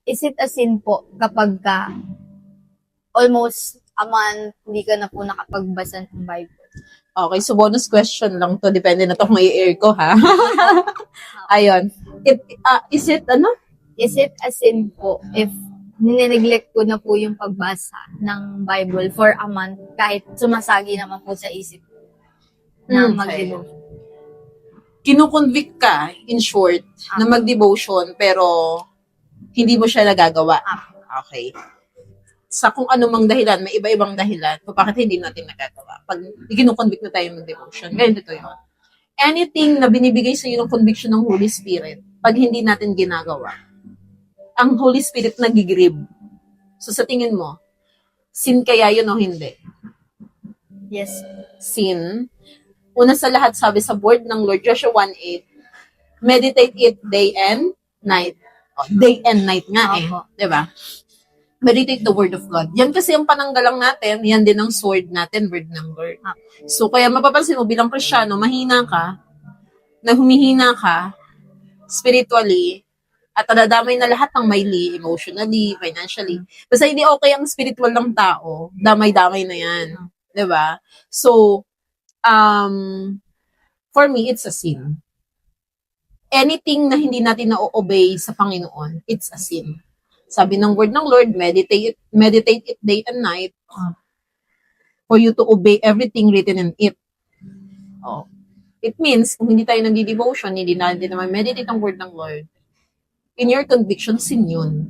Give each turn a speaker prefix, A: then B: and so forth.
A: Is it a sin po kapag almost a month hindi ka na po nakapagbasa ng Bible?
B: Okay, so bonus question lang to. Depende na to kung i-air ko, ha? Ayun. Is it,
A: Is it a sin po if nineglect ko na po yung pagbasa ng Bible for a month kahit sumasagi naman po sa isip na
B: Okay.
A: mag-devotion?
B: Kinukonvict ka, in short, na mag-devotion, pero hindi mo siya nagagawa. Okay. Sa kung anumang dahilan, may iba-ibang dahilan kung bakit hindi natin nagagawa. Pag kinukonvict na tayo mag-devotion, ganyan ito yun. Anything na binibigay sa iyo ng conviction ng Holy Spirit, pag hindi natin ginagawa, ang Holy Spirit nagigrieve. So sa tingin mo, sin kaya yun o hindi?
A: Yes.
B: Sin. Una sa lahat, sabi sa word ng Lord, Joshua 1:8, meditate it day and night. Day and night nga
A: Opo.
B: Diba? Meditate the word of God. Yan kasi ang pananggalang natin, yan din ang sword natin, word ng Lord. So kaya mapapansin mo bilang Kristiyano, mahina ka, na humihina ka, spiritually, at nadadamay na lahat ng maili, emotionally, financially. Basta hindi okay ang spiritual ng tao, damay-damay na yan. Diba? So, for me, it's a sin. Anything na hindi natin na-obey sa Panginoon, it's a sin. Sabi ng word ng Lord, meditate it day and night for you to obey everything written in it. It means, kung hindi tayo nag-devotion, hindi natin naman meditate ang word ng Lord, in your conviction, sin yun.